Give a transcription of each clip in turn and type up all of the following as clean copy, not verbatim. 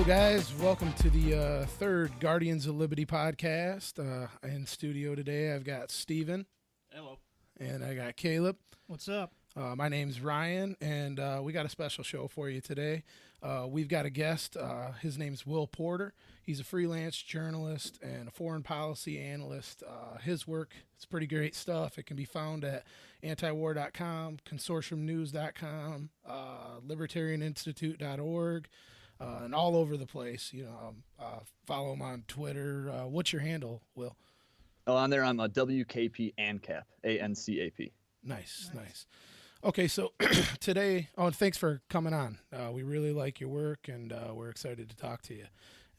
Hello, guys. Welcome to the third Guardians of Liberty podcast. In studio today, I've got Steven. Hello. And I got Caleb. What's up? My name's Ryan, and we got a special show for you today. We've got a guest. His name's Will Porter. He's a freelance journalist and a foreign policy analyst. His work is pretty great stuff. It can be found at antiwar.com, consortiumnews.com, libertarianinstitute.org, and all over the place. Follow him on Twitter. What's your handle, Will? Oh, on there I'm a WKP ANCAP, ANCAP. Nice. Okay, so today, and thanks for coming on. We really like your work, and we're excited to talk to you.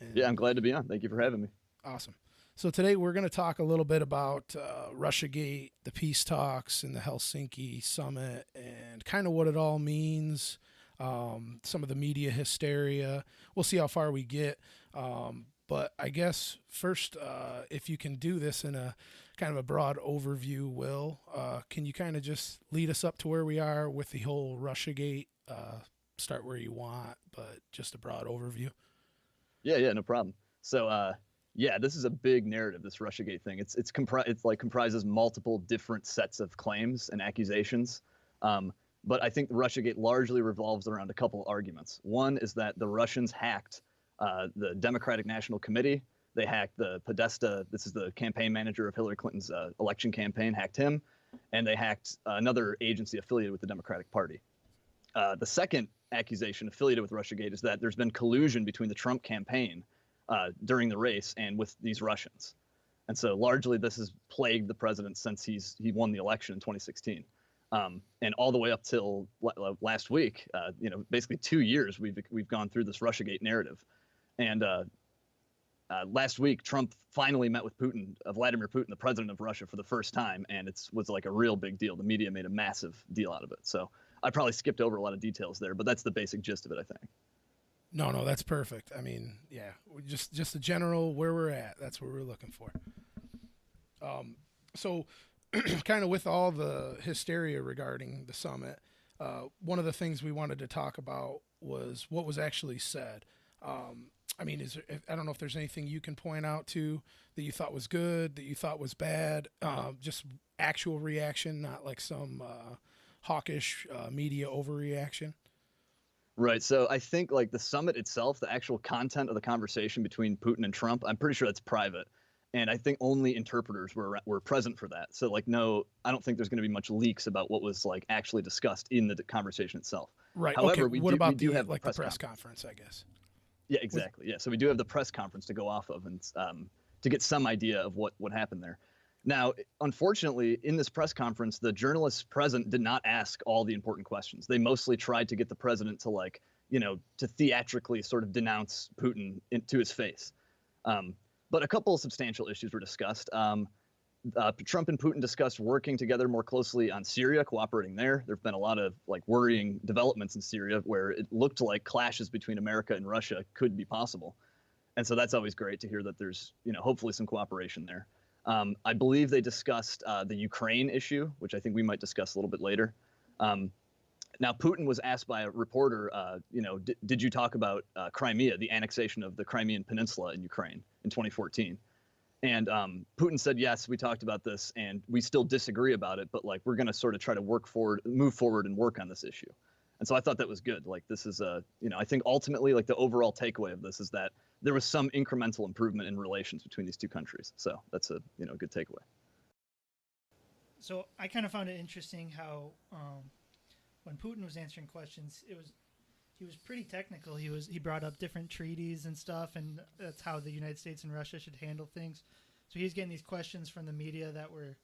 And yeah, I'm glad to be on. Thank you for having me. Awesome. So today we're going to talk a little bit about Russiagate, the peace talks, and the Helsinki summit, and kind of what it all means, some of the media hysteria. We'll see how far we get. But I guess first, if you can do this in a kind of a broad overview, Will, can you kind of just lead us up to where we are with the whole Russiagate? Start where you want, but just a broad overview. Yeah, no problem. So, this is a big narrative, this Russiagate thing. It's comprises multiple different sets of claims and accusations. But I think Russiagate largely revolves around a couple arguments. One is that the Russians hacked the Democratic National Committee. They hacked the Podesta. This is the campaign manager of Hillary Clinton's election campaign, hacked him. And they hacked another agency affiliated with the Democratic Party. The second accusation affiliated with Russiagate is that there's been collusion between the Trump campaign during the race and with these Russians. And so largely this has plagued the president since he won the election in 2016. And all the way up till last week, basically 2 years, we've gone through this Russiagate narrative. And last week, Trump finally met with Vladimir Putin, the president of Russia, for the first time, and it was like a real big deal. The media made a massive deal out of it. So I probably skipped over a lot of details there, but that's the basic gist of it, I think. No, that's perfect. I mean, yeah, just the general where we're at. That's what we're looking for. So kind of with all the hysteria regarding the summit, one of the things we wanted to talk about was what was actually said. I mean, I don't know if there's anything you can point out to that you thought was good, that you thought was bad, just actual reaction, not like some hawkish media overreaction. Right. So I think like the summit itself, the actual content of the conversation between Putin and Trump, I'm pretty sure that's private. And I think only interpreters were present for that. So like, no, I don't think there's going to be much leaks about what was like actually discussed in the conversation itself. Right. However, okay. we do have like the press conference, I guess. Yeah, exactly. Yeah. So we do have the press conference to go off of and to get some idea of what happened there. Now, unfortunately, in this press conference, the journalists present did not ask all the important questions. They mostly tried to get the president to to theatrically sort of denounce Putin to his face. But a couple of substantial issues were discussed. Trump and Putin discussed working together more closely on Syria, cooperating there. There have been a lot of worrying developments in Syria where it looked like clashes between America and Russia could be possible. And so that's always great to hear that there's, hopefully some cooperation there. I believe they discussed the Ukraine issue, which I think we might discuss a little bit later. Now, Putin was asked by a reporter, did you talk about Crimea, the annexation of the Crimean Peninsula in Ukraine in 2014? And Putin said, yes, we talked about this and we still disagree about it, but we're going to sort of try to move forward and work on this issue. And so I thought that was good. This is I think ultimately the overall takeaway of this is that there was some incremental improvement in relations between these two countries. So that's a good takeaway. So I kind of found it interesting how when Putin was answering questions, he was pretty technical. He brought up different treaties and stuff, and that's how the United States and Russia should handle things. So he's getting these questions from the media that were,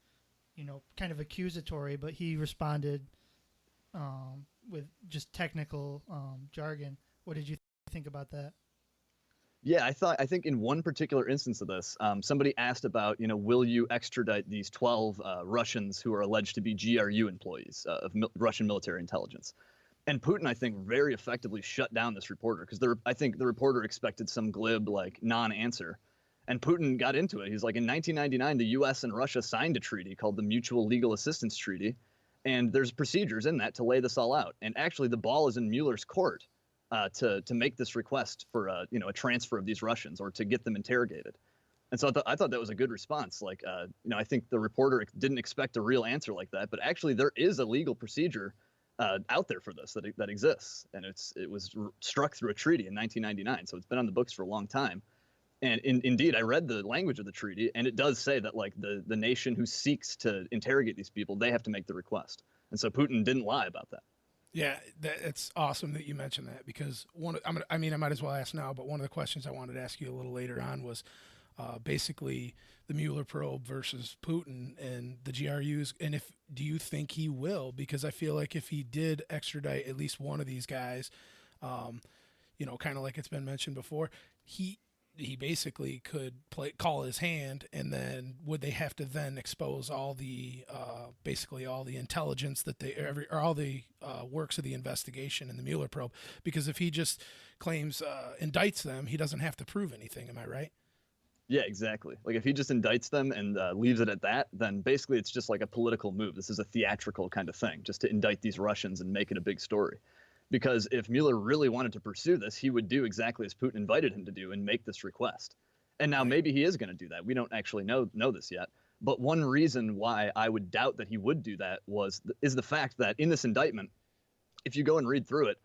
kind of accusatory, but he responded with just technical jargon. What did you think about that? Yeah, I think in one particular instance of this, somebody asked about, will you extradite these 12 Russians who are alleged to be GRU employees of Russian military intelligence? And Putin, I think, very effectively shut down this reporter because I think the reporter expected some glib, non-answer. And Putin got into it. He's like, in 1999, the U.S. and Russia signed a treaty called the Mutual Legal Assistance Treaty. And there's procedures in that to lay this all out. And actually, the ball is in Mueller's court. to make this request for a transfer of these Russians or to get them interrogated. And so I thought that was a good response. Like, I think the reporter didn't expect a real answer like that, but actually there is a legal procedure out there for this that exists, and it was struck through a treaty in 1999. So it's been on the books for a long time. And indeed, I read the language of the treaty, and it does say that like the nation who seeks to interrogate these people, they have to make the request. And so Putin didn't lie about that. Yeah, it's awesome that you mentioned that, because I might as well ask now, but one of the questions I wanted to ask you a little later on was basically the Mueller probe versus Putin and the GRUs, and do you think he will? Because I feel like if he did extradite at least one of these guys, kind of like it's been mentioned before, he basically could call his hand, and then would they have to then expose all the basically all the intelligence that all the works of the investigation in the Mueller probe? Because if he just claims indicts them, he doesn't have to prove anything. Am I right? Yeah, exactly. Like if he just indicts them and leaves it at that, then basically it's just like a political move. This is a theatrical kind of thing, just to indict these Russians and make it a big story. Because if Mueller really wanted to pursue this, he would do exactly as Putin invited him to do and make this request. And now maybe he is going to do that. We don't actually know this yet. But one reason why I would doubt that he would do that is the fact that in this indictment, if you go and read through it,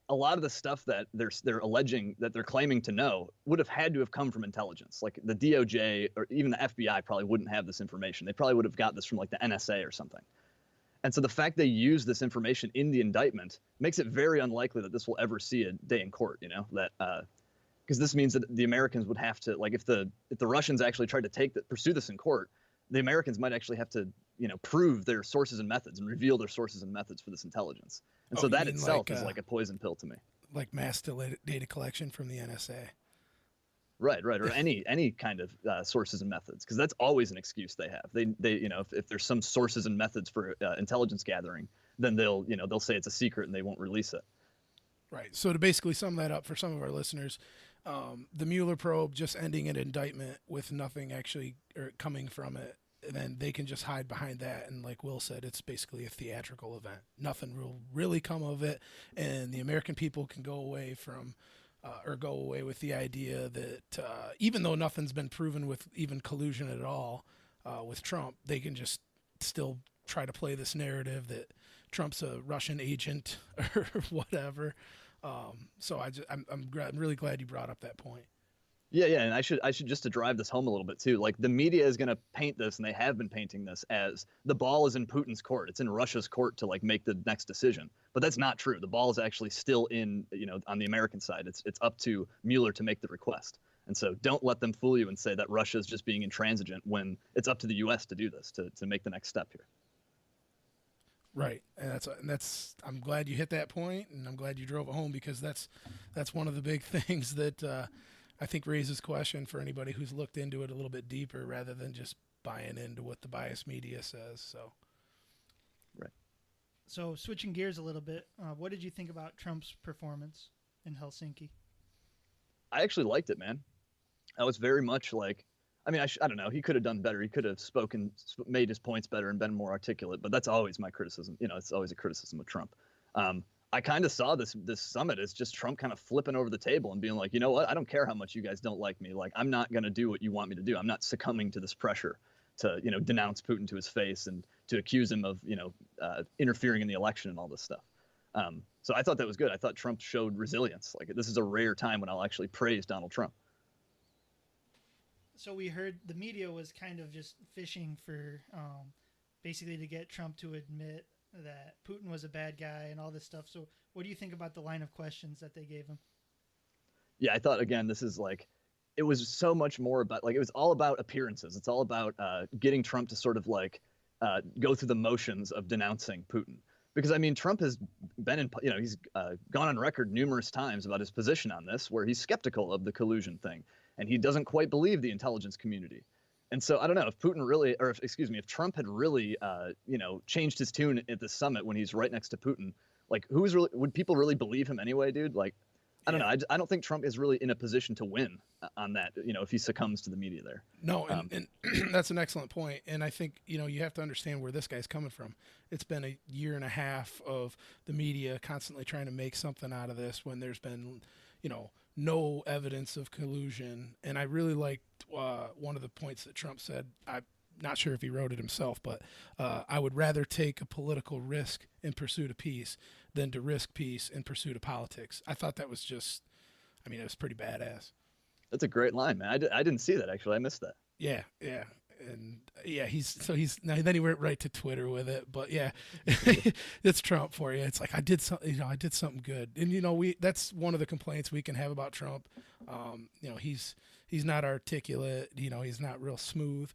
a lot of the stuff that they're alleging, that they're claiming to know, would have had to have come from intelligence. Like the DOJ or even the FBI probably wouldn't have this information. They probably would have got this from like the NSA or something. And so the fact they use this information in the indictment makes it very unlikely that this will ever see a day in court, because this means that the Americans would have to, like, if the Russians actually tried to pursue this in court, the Americans might actually have to, prove their sources and methods and reveal their sources and methods for this intelligence. And so that itself is like a poison pill to me. Like mass data collection from the NSA. Right, or any kind of sources and methods, because that's always an excuse they have. They if there's some sources and methods for intelligence gathering, then they'll say it's a secret and they won't release it. Right. So to basically sum that up for some of our listeners, the Mueller probe just ending an indictment with nothing actually coming from it, and then they can just hide behind that. And like Will said, it's basically a theatrical event. Nothing will really come of it, and the American people can go away with the idea that even though nothing's been proven with even collusion at all with Trump, they can just still try to play this narrative that Trump's a Russian agent or whatever. So I'm really glad you brought up that point. Yeah, and I should just to drive this home a little bit too. Like the media is going to paint this, and they have been painting this as the ball is in Putin's court. It's in Russia's court to like make the next decision. But that's not true. The ball is actually still in, on the American side. It's up to Mueller to make the request. And so don't let them fool you and say that Russia is just being intransigent when it's up to the U.S. to do this, to make the next step here. Right, and that's I'm glad you hit that point, and I'm glad you drove it home, because that's one of the big things that I think raises question for anybody who's looked into it a little bit deeper, rather than just buying into what the biased media says. So, right. So switching gears a little bit, what did you think about Trump's performance in Helsinki? I actually liked it, man. I was very much like, I mean, I don't know. He could have done better. He could have made his points better and been more articulate. But that's always my criticism. It's always a criticism of Trump. I kind of saw this summit as just Trump kind of flipping over the table and being like, you know what? I don't care how much you guys don't like me. Like, I'm not going to do what you want me to do. I'm not succumbing to this pressure to, denounce Putin to his face and to accuse him of, interfering in the election and all this stuff. So I thought that was good. I thought Trump showed resilience. Like, this is a rare time when I'll actually praise Donald Trump. So we heard the media was kind of just fishing for basically to get Trump to admit that Putin was a bad guy and all this stuff. So what do you think about the line of questions that they gave him? Yeah, I thought, again, this is like, it was so much more about, like, it was all about appearances. It's all about getting Trump to sort of like go through the motions of denouncing Putin. Because, I mean, Trump has been in, he's gone on record numerous times about his position on this, where he's skeptical of the collusion thing. And he doesn't quite believe the intelligence community. And so I don't know if Putin really, or if Trump had really, changed his tune at the summit when he's right next to Putin, like would people really believe him anyway, dude? Like, I don't know. I don't think Trump is really in a position to win on that, if he succumbs to the media there. No, and that's an excellent point. And I think, you have to understand where this guy's coming from. It's been a year and a half of the media constantly trying to make something out of this when there's been, no evidence of collusion. And I really liked one of the points that Trump said. I'm not sure if he wrote it himself, but I would rather take a political risk in pursuit of peace than to risk peace in pursuit of politics. I thought that was just, it was pretty badass. That's a great line, man. I didn't see that, actually. I missed that. Yeah. And yeah, then he went right to Twitter with it. But yeah, it's Trump for you. It's like, I did something good. And, that's one of the complaints we can have about Trump. He's not articulate, he's not real smooth.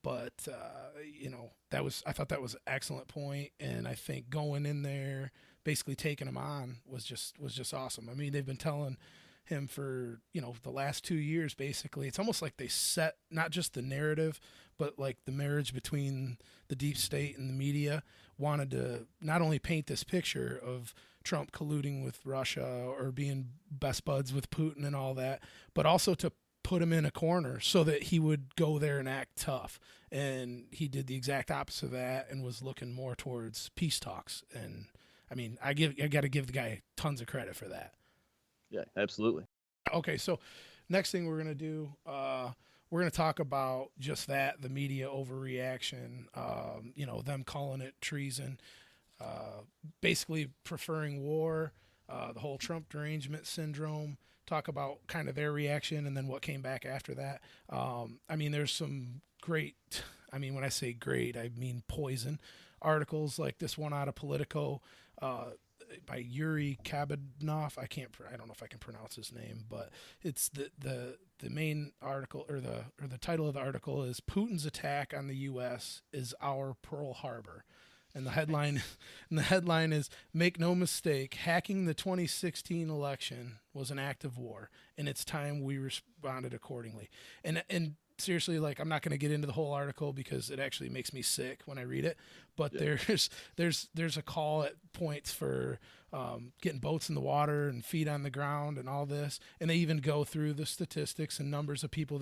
But I thought that was an excellent point, and I think going in there, basically taking him on was just awesome. They've been telling him for the last 2 years. Basically, it's almost like they set not just the narrative, but like the marriage between the deep state and the media wanted to not only paint this picture of Trump colluding with Russia or being best buds with Putin and all that, but also to put him in a corner so that he would go there and act tough. And he did the exact opposite of that and was looking more towards peace talks. And I got to give the guy tons of credit for that. Yeah, absolutely. Okay, so next thing we're going to do, we're going to talk about just that, the media overreaction, them calling it treason, basically preferring war, the whole Trump derangement syndrome, talk about kind of their reaction and then what came back after that. There's some great, when I say great, I mean poison articles like this one out of Politico, by Yuri Kabadnov. I don't know if I can pronounce his name, but it's the main article or the title of the article is Putin's attack on the U.S. is our Pearl Harbor. And the headline is, make no mistake, hacking the 2016 election was an act of war, and it's time we responded accordingly. And seriously, I'm not going to get into the whole article because it actually makes me sick when I read it. But yeah, there's a call at points for getting boats in the water and feet on the ground and all this, and they even go through the statistics and numbers of people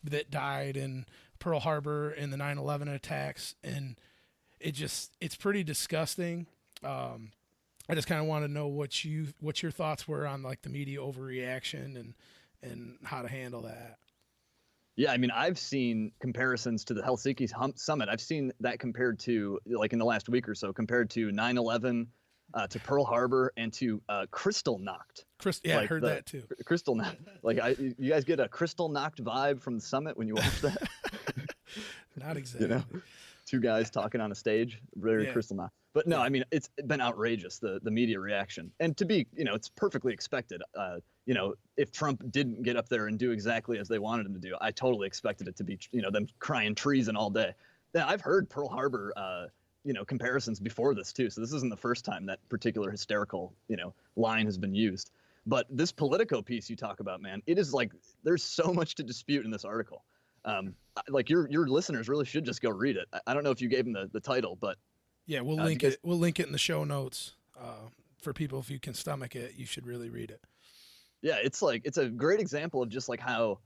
that died in Pearl Harbor in the 9/11 attacks, and it's pretty disgusting. I just kind of want to know what your thoughts were on the media overreaction and how to handle that. Yeah, I've seen comparisons to the Helsinki summit. I've seen that compared to, in the last week or so, compared to 9/11, to Pearl Harbor, and to Kristallnacht. I heard that too. Kristallnacht. You guys get a Kristallnacht vibe from the summit when you watch that? Not exactly. Two guys talking on a stage, very Kristallnacht. But no, it's been outrageous, the media reaction. And to be, it's perfectly expected. If Trump didn't get up there and do exactly as they wanted him to do, I totally expected it to be, them crying treason all day. Now, I've heard Pearl Harbor, comparisons before this too. So this isn't the first time that particular hysterical, line has been used. But this Politico piece you talk about, man, it is there's so much to dispute in this article. Your listeners really should just go read it. I don't know if you gave them the title, but yeah, we'll link it. We'll link it in the show notes for people. If you can stomach it, you should really read it. Yeah, it's a great example of just how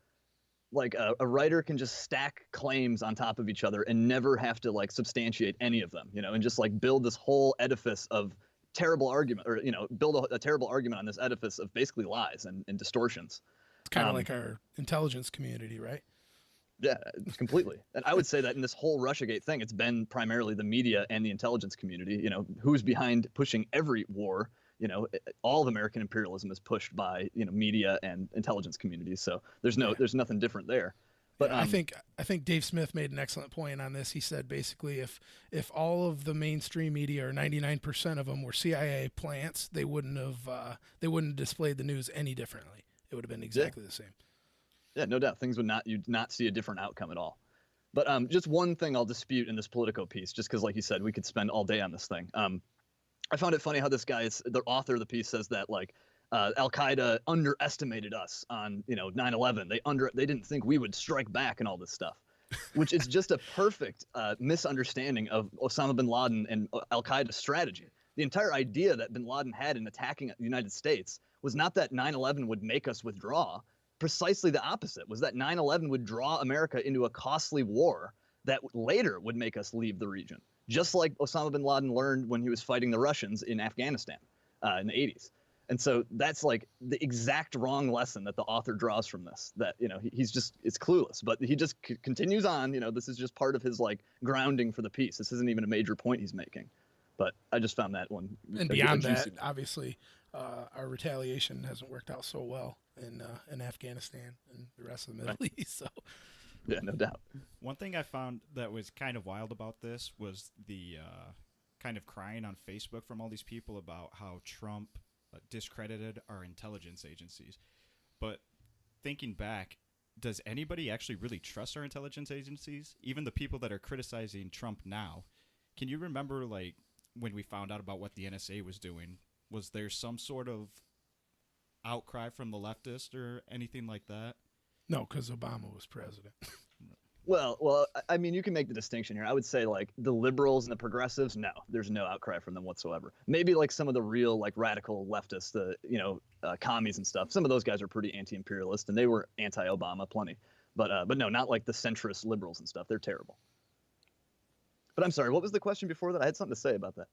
a writer can just stack claims on top of each other and never have to substantiate any of them, and just build this whole edifice of terrible argument, or build a terrible argument on this edifice of basically lies and distortions. It's kind of like our intelligence community, right? Yeah, completely. And I would say that in this whole Russiagate thing, it's been primarily the media and the intelligence community, who's behind pushing every war. All of American imperialism is pushed by, media and intelligence communities. So there's nothing different there. But I think Dave Smith made an excellent point on this. He said basically if all of the mainstream media, or 99% of them, were CIA plants, they wouldn't have displayed the news any differently. It would have been exactly the same. Yeah, no doubt. You'd not see a different outcome at all. But just one thing I'll dispute in this Politico piece, just because, like you said, we could spend all day on this thing. I found it funny how this guy, the author of the piece, says that Al-Qaeda underestimated us on 9/11. They didn't think we would strike back and all this stuff, which is just a perfect misunderstanding of Osama bin Laden and Al-Qaeda's strategy. The entire idea that bin Laden had in attacking the United States was not that 9/11 would make us withdraw. Precisely the opposite was that 9/11 would draw America into a costly war that later would make us leave the region, just like Osama bin Laden learned when he was fighting the Russians in Afghanistan in the 80s. And so that's like the exact wrong lesson that the author draws from this, that, he's just, it's clueless, but he just continues on. This is just part of his like grounding for the piece. This isn't even a major point he's making, but I just found that one. And beyond that, obviously, our retaliation hasn't worked out so well in Afghanistan and the rest of the Middle East. So, yeah, no doubt. One thing I found that was kind of wild about this was the kind of crying on Facebook from all these people about how Trump discredited our intelligence agencies. But thinking back, does anybody actually really trust our intelligence agencies? Even the people that are criticizing Trump now. Can you remember, like, when we found out about what the NSA was doing? Was there some sort of outcry from the leftist or anything like that? No, because Obama was president. Well, I mean, you can make the distinction here. I would say like the liberals and the progressives, no, there's no outcry from them whatsoever. Maybe like some of the real like radical leftists, the commies and stuff. Some of those guys are pretty anti-imperialist and they were anti-Obama plenty. But no, not like the centrist liberals and stuff. They're terrible. But I'm sorry, what was the question before that? I had something to say about that.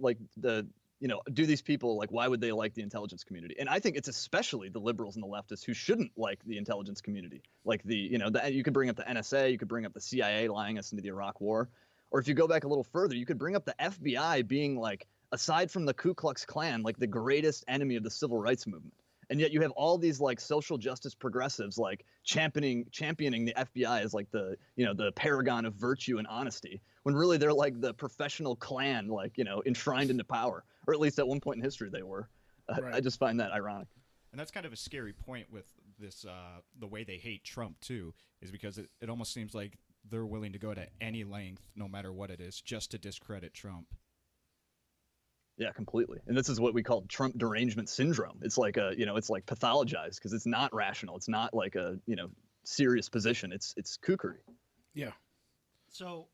Like do these people, like, why would they like the intelligence community? And I think it's especially the liberals and the leftists who shouldn't like the intelligence community. Like you could bring up the NSA, you could bring up the CIA lying us into the Iraq War. Or if you go back a little further, you could bring up the FBI being like, aside from the Ku Klux Klan, like the greatest enemy of the civil rights movement. And yet you have all these like social justice progressives like championing the FBI as like the paragon of virtue and honesty, when really they're like the professional Klan, like, enshrined into power, or at least at one point in history they were. Right. I just find that ironic. And that's kind of a scary point with this, the way they hate Trump too, is because it almost seems like they're willing to go to any length, no matter what it is, just to discredit Trump. Yeah, completely. And this is what we call Trump derangement syndrome. It's like it's like pathologized because it's not rational. It's not like a, serious position. It's kookery. Yeah. So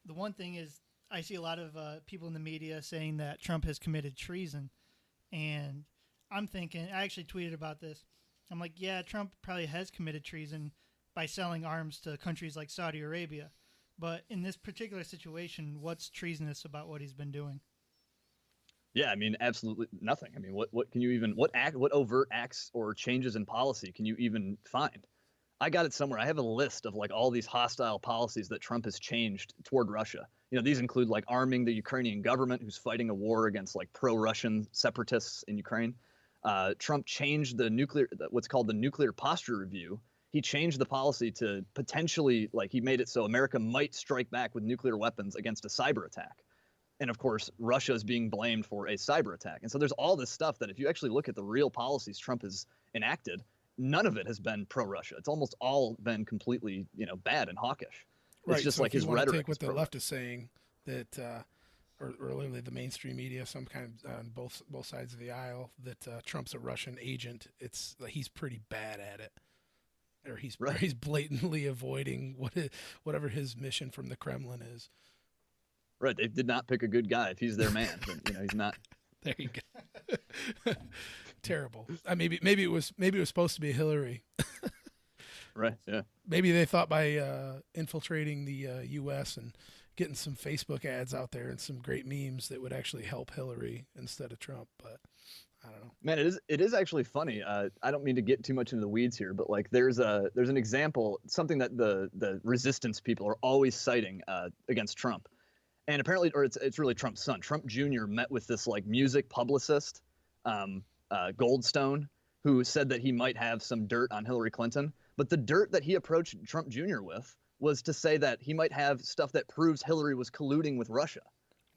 the one thing is I see a lot of people in the media saying that Trump has committed treason. And I'm thinking, I actually tweeted about this. I'm like, yeah, Trump probably has committed treason by selling arms to countries like Saudi Arabia. But in this particular situation, what's treasonous about what he's been doing? Yeah, I mean, absolutely nothing. I mean, what can you even, what overt acts or changes in policy can you even find? I got it somewhere. I have a list of like all these hostile policies that Trump has changed toward Russia. These include like arming the Ukrainian government, who's fighting a war against like pro-Russian separatists in Ukraine. Trump changed what's called the nuclear posture review. He changed the policy to potentially, like, he made it so America might strike back with nuclear weapons against a cyber attack. And of course, Russia is being blamed for a cyber attack. And so there's all this stuff that if you actually look at the real policies Trump has enacted, none of it has been pro-Russia. It's almost all been completely, bad and hawkish. Right. It's just so like his rhetoric. Take what the left is saying, that, or literally the mainstream media, some kind of on both sides of the aisle, that Trump's a Russian agent. It's like he's pretty bad at it, or he's blatantly avoiding whatever his mission from the Kremlin is. Right, they did not pick a good guy. If he's their man, then he's not. There you go. Terrible. Maybe it was supposed to be Hillary. Right. Yeah. Maybe they thought by infiltrating the U.S. and getting some Facebook ads out there and some great memes that would actually help Hillary instead of Trump. But I don't know. Man, it is actually funny. I don't mean to get too much into the weeds here, but like there's an example, something that the resistance people are always citing against Trump. And apparently, or it's really Trump's son. Trump Jr. met with this like music publicist, Goldstone, who said that he might have some dirt on Hillary Clinton. But the dirt that he approached Trump Jr. with was to say that he might have stuff that proves Hillary was colluding with Russia.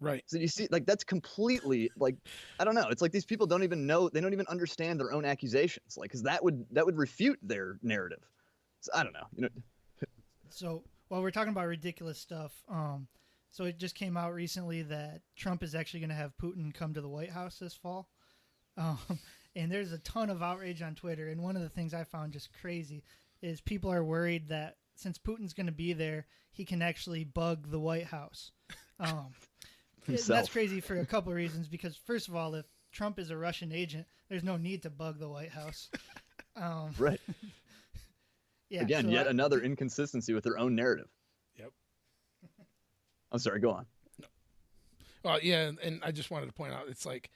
Right. So you see, like, that's completely, like, I don't know. It's like these people don't even know, they don't even understand their own accusations. Like, because that would refute their narrative. So I don't know. So while we're talking about ridiculous stuff, so it just came out recently that Trump is actually going to have Putin come to the White House this fall. And there's a ton of outrage on Twitter. And one of the things I found just crazy is people are worried that since Putin's going to be there, he can actually bug the White House. That's himself. crazy for a couple of reasons. Because first of all, if Trump is a Russian agent, there's no need to bug the White House. Right. Yeah. Again, so yet another inconsistency with their own narrative. Yep. I'm sorry, go on. Yeah, and I just wanted to point out, it's like,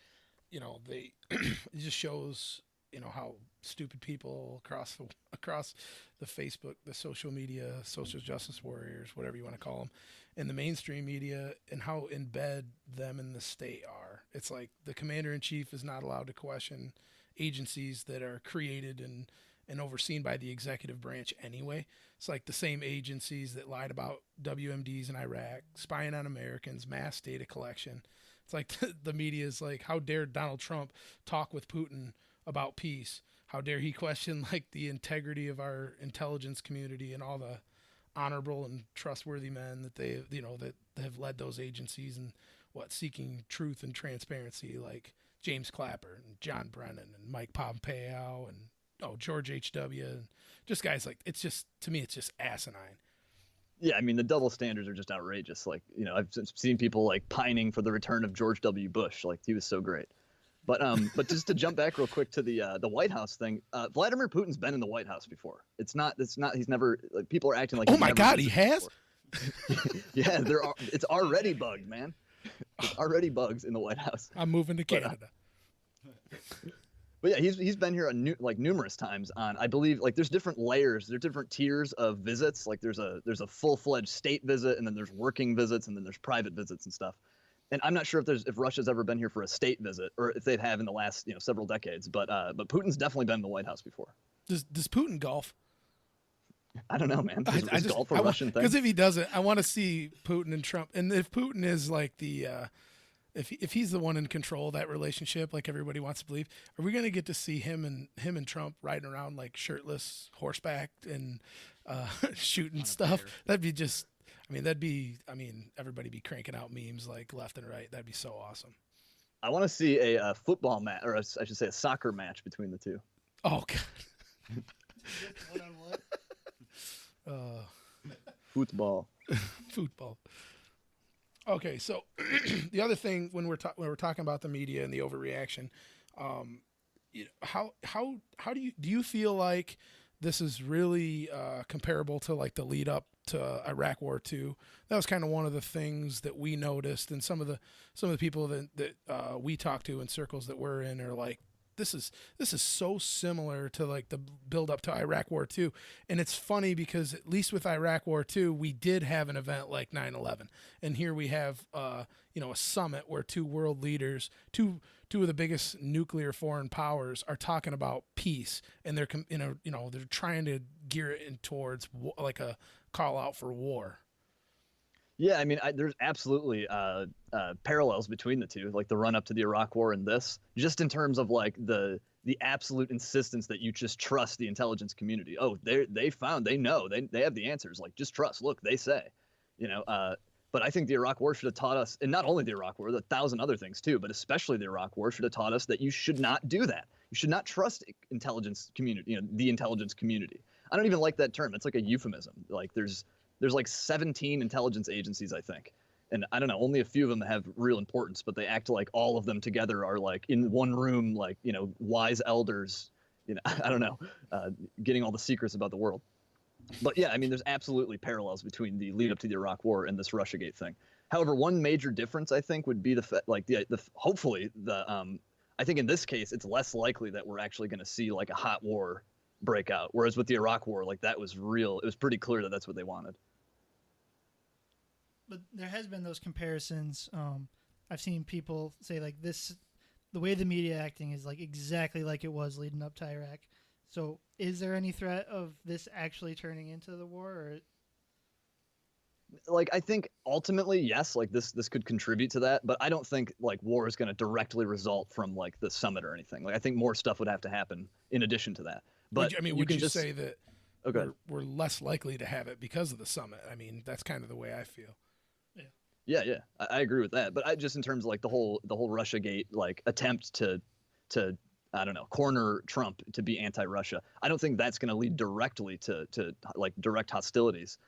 they it just shows, how stupid people across the Facebook, the social media, social justice warriors, whatever you want to call them, and the mainstream media, and how in bed them and the state are. It's like the commander in chief is not allowed to question agencies that are created and overseen by the executive branch anyway. It's like the same agencies that lied about WMDs in Iraq, spying on Americans, mass data collection. It's like the media is like, how dare Donald Trump talk with Putin about peace? How dare he question like the integrity of our intelligence community and all the honorable and trustworthy men that that have led those agencies and seeking truth and transparency, like James Clapper and John Brennan and Mike Pompeo and George H.W. and just guys like, it's just, to me, it's just asinine. Yeah, I mean, the double standards are just outrageous. Like, I've seen people like pining for the return of George W. Bush. Like, he was so great. But just to jump back real quick to the White House thing, Vladimir Putin's been in the White House before. It's not. He's never. Like, people are acting like. Oh my God, he has. Yeah, it's already bugged, man. There's already bugs in the White House. I'm moving to Canada. But yeah, he's been here numerous times on, I believe, like there's different layers, there's different tiers of visits. Like there's a full-fledged state visit, and then there's working visits, and then there's private visits and stuff. And I'm not sure if Russia's ever been here for a state visit, or if they have in the last several decades. But Putin's definitely been in the White House before. Does Putin golf? I don't know, man. Is golf a Russian thing? Because if he doesn't, I want to see Putin and Trump. And if Putin is like the if he's the one in control of that relationship, like everybody wants to believe, are we going to get to see him and Trump riding around like shirtless, horseback, and shooting stuff? That'd be just, everybody be cranking out memes like left and right. That'd be so awesome. I want to see a football match, or I should say a soccer match between the two. Oh God. What on what? Football. Football. Okay, so the other thing when we're talking about the media and the overreaction, how do you feel like this is really comparable to like the lead up to Iraq War II? That was kind of one of the things that we noticed, and some of the people that we talked to in circles that we're in are like, this is so similar to like the build up to Iraq War II. And it's funny because at least with Iraq War II, we did have an event like 9/11. And here we have, a summit where two world leaders, two of the biggest nuclear foreign powers are talking about peace. And they're, they're trying to gear it in towards like a call out for war. Yeah, I mean, there's absolutely parallels between the two, like the run up to the Iraq War and this, just in terms of like the absolute insistence that you just trust the intelligence community. Oh, they know, they have the answers. Like, just trust. Look, they say, But I think the Iraq War should have taught us, and not only the Iraq War, the 1,000 other things too, but especially the Iraq War should have taught us that you should not do that. You should not trust intelligence community, the intelligence community. I don't even like that term. It's like a euphemism. Like there's like 17 intelligence agencies, I think. And I don't know, only a few of them have real importance, but they act like all of them together are like in one room, like, wise elders, I don't know, getting all the secrets about the world. But yeah, I mean, there's absolutely parallels between the lead up to the Iraq War and this Russiagate thing. However, one major difference, I think, would be hopefully I think in this case, it's less likely that we're actually going to see like a hot war break out. Whereas with the Iraq War, like that was real. It was pretty clear that that's what they wanted. But there has been those comparisons. I've seen people say like this, the way the media acting is like exactly like it was leading up to Iraq. So is there any threat of this actually turning into the war? Or? Like, I think ultimately, yes, like this could contribute to that. But I don't think like war is going to directly result from like the summit or anything. Like I think more stuff would have to happen in addition to that. But would you say that okay, we're less likely to have it because of the summit? I mean, that's kind of the way I feel. Yeah, I agree with that. But I just in terms of like the whole Russiagate like attempt to I don't know, corner Trump to be anti-Russia. I don't think that's going to lead directly to like direct hostilities.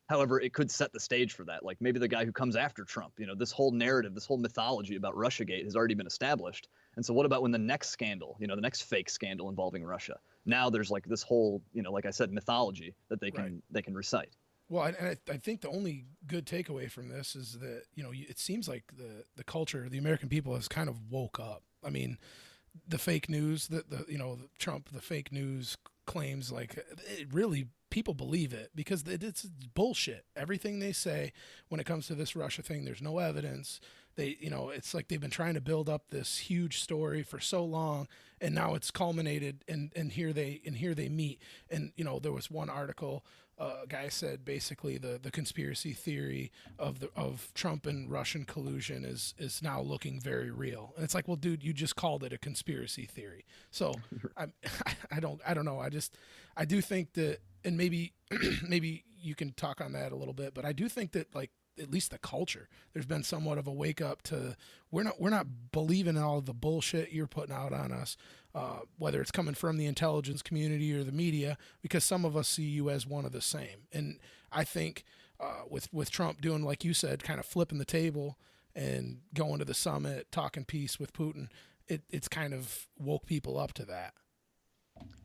However, it could set the stage for that. Like maybe the guy who comes after Trump, this whole narrative, this whole mythology about Russiagate has already been established. And so what about when the next scandal, the next fake scandal involving Russia? Now there's like this whole, like I said, mythology that they can recite. Well, and I think the only good takeaway from this is that, it seems like the culture, the American people has kind of woke up. I mean, the fake news, Trump, the fake news claims, like it really, people believe it because it's bullshit. Everything they say when it comes to this Russia thing, there's no evidence. It's like they've been trying to build up this huge story for so long, and now it's culminated, and here they meet. And there was one article, a guy said basically the conspiracy theory of Trump and Russian collusion is now looking very real. And it's like, well, dude, you just called it a conspiracy theory. So I don't know. I do think that, and maybe you can talk on that a little bit, but I do think that, like, at least the culture, there's been somewhat of a wake up to we're not believing in all of the bullshit you're putting out on us, whether it's coming from the intelligence community or the media, because some of us see you as one of the same. And I think with Trump doing, like you said, kind of flipping the table and going to the summit, talking peace with Putin, it's kind of woke people up to that.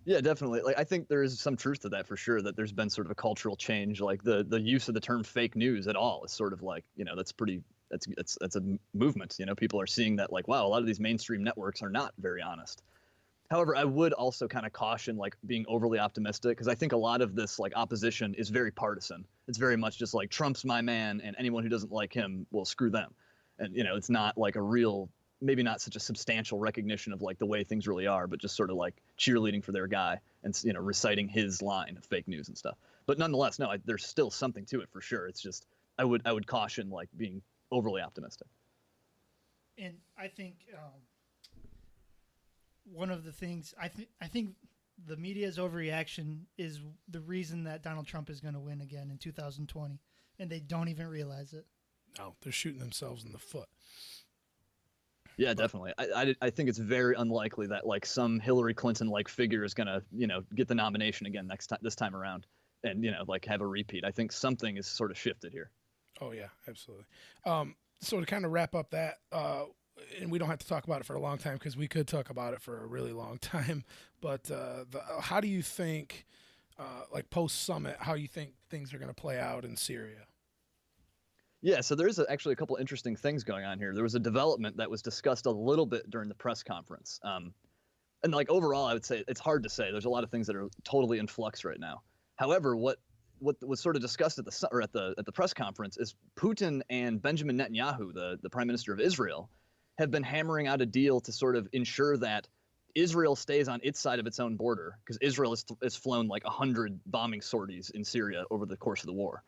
Yeah, definitely. Like I think there is some truth to that for sure, that there's been sort of a cultural change. Like the use of the term fake news at all is sort of like, that's a movement. People are seeing that, like, wow, a lot of these mainstream networks are not very honest. However, I would also kind of caution like being overly optimistic, because I think a lot of this like opposition is very partisan. It's very much just like Trump's my man, and anyone who doesn't like him, well, screw them. And it's not like a real, maybe not such a substantial recognition of like the way things really are, but just sort of like cheerleading for their guy and reciting his line of fake news and stuff. But nonetheless, no, there's still something to it for sure. It's just I would caution like being overly optimistic. And I think one of the things I think the media's overreaction is the reason that Donald Trump is going to win again in 2020, and they don't even realize it. No, they're shooting themselves in the foot. Yeah, definitely. I think it's very unlikely that like some Hillary Clinton like figure is gonna get the nomination again this time around, and like have a repeat. I think something is sort of shifted here. Oh yeah, absolutely. So to kind of wrap up that, and we don't have to talk about it for a long time because we could talk about it for a really long time. But how do you think, like post summit, how you think things are going to play out in Syria? Yeah, so there is actually a couple interesting things going on here. There was a development that was discussed a little bit during the press conference. And like overall, I would say it's hard to say. There's a lot of things that are totally in flux right now. However, what was sort of discussed at the press conference is Putin and Benjamin Netanyahu, the prime minister of Israel, have been hammering out a deal to sort of ensure that Israel stays on its side of its own border, because Israel has flown like 100 bombing sorties in Syria over the course of the war.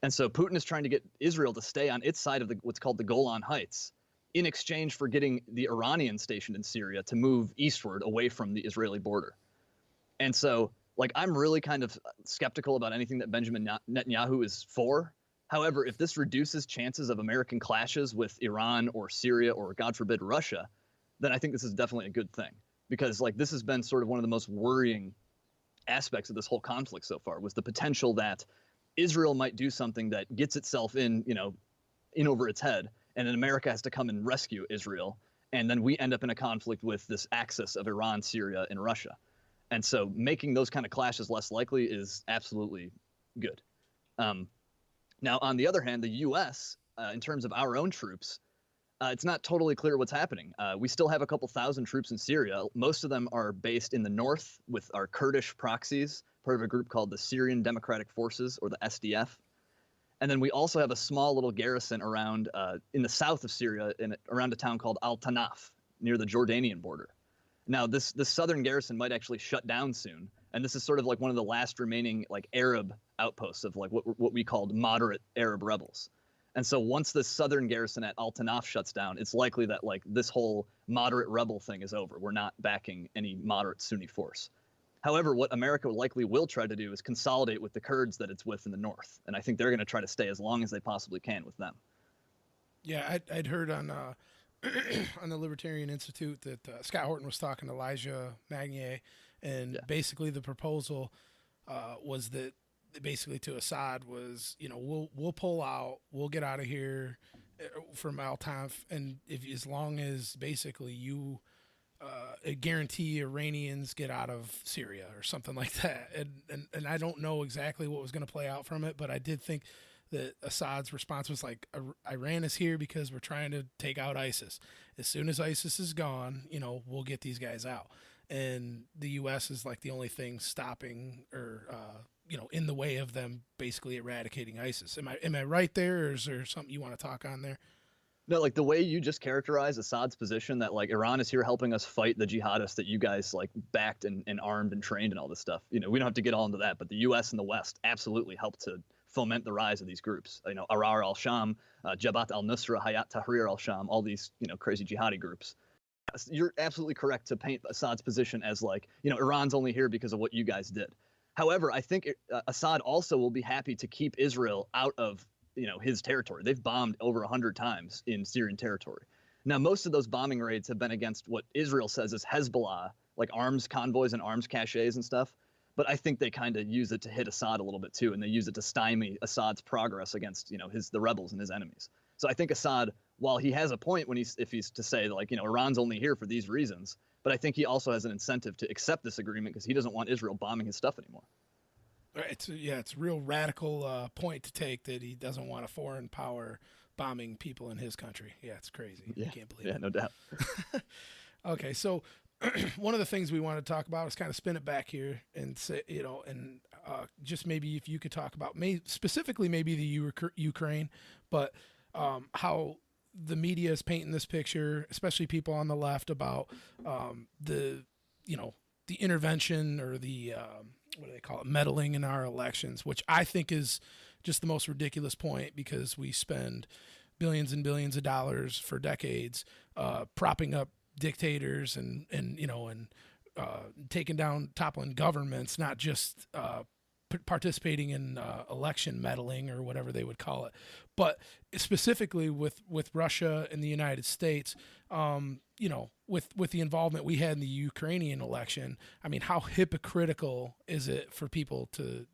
And so Putin is trying to get Israel to stay on its side of what's called the Golan Heights in exchange for getting the Iranian stationed in Syria to move eastward away from the Israeli border. And so, like, I'm really kind of skeptical about anything that Benjamin Netanyahu is for. However, if this reduces chances of American clashes with Iran or Syria or, God forbid, Russia, then I think this is definitely a good thing. Because, like, this has been sort of one of the most worrying aspects of this whole conflict so far, was the potential that Israel might do something that gets itself in over its head, and then America has to come and rescue Israel, and then we end up in a conflict with this axis of Iran, Syria, and Russia. And so making those kind of clashes less likely is absolutely good. Now, on the other hand, the U.S., in terms of our own troops, it's not totally clear what's happening. We still have a couple thousand troops in Syria. Most of them are based in the north with our Kurdish proxies, part of a group called the Syrian Democratic Forces, or the SDF. And then we also have a small little garrison around in the south of Syria, around a town called Al-Tanaf, near the Jordanian border. Now, this southern garrison might actually shut down soon, and this is sort of like one of the last remaining like Arab outposts of like what we called moderate Arab rebels. And so once this southern garrison at Al-Tanaf shuts down, it's likely that like this whole moderate rebel thing is over. We're not backing any moderate Sunni force. However, what America likely will try to do is consolidate with the Kurds that it's with in the north. And I think they're going to try to stay as long as they possibly can with them. Yeah, I'd heard on on the Libertarian Institute that Scott Horton was talking to Elijah Magnier, and basically the proposal was that basically to Assad was, we'll pull out, we'll get out of here from Al Tanf, and if as long as basically you guarantee Iranians get out of Syria or something like that. And I don't know exactly what was going to play out from it, but I did think that Assad's response was like, Iran is here because we're trying to take out ISIS. As soon as ISIS is gone, we'll get these guys out. And the U.S. is like the only thing stopping or, in the way of them basically eradicating ISIS. Am I right there, or is there something you want to talk on there? No, like the way you just characterize Assad's position that like Iran is here helping us fight the jihadists that you guys like backed and armed and trained and all this stuff. We don't have to get all into that, but the U.S. and the West absolutely helped to foment the rise of these groups. Arar al-Sham, Jabhat al-Nusra, Hayat Tahrir al-Sham, all these, crazy jihadi groups. You're absolutely correct to paint Assad's position as like, Iran's only here because of what you guys did. However, I think Assad also will be happy to keep Israel out of his territory. They've bombed over 100 times in Syrian territory. Now, most of those bombing raids have been against what Israel says is Hezbollah, like arms convoys and arms caches and stuff. But I think they kind of use it to hit Assad a little bit too, and they use it to stymie Assad's progress against the rebels and his enemies. So I think Assad, while he has a point if he's to say like Iran's only here for these reasons, but I think he also has an incentive to accept this agreement because he doesn't want Israel bombing his stuff anymore. It's a real radical point to take that he doesn't want a foreign power bombing people in his country. Yeah, it's crazy. Yeah, I can't believe it. Yeah, no doubt. Okay, so one of the things we want to talk about is kind of spin it back here and say, just maybe if you could talk about specifically maybe the Ukraine, but how the media is painting this picture, especially people on the left, about the intervention or the what do they call it, meddling in our elections, which I think is just the most ridiculous point, because we spend billions and billions of dollars for decades propping up dictators and taking down, toppling governments, not just participating in election meddling or whatever they would call it, but specifically with Russia and the United States, with the involvement we had in the Ukrainian election. I mean, how hypocritical is it for people to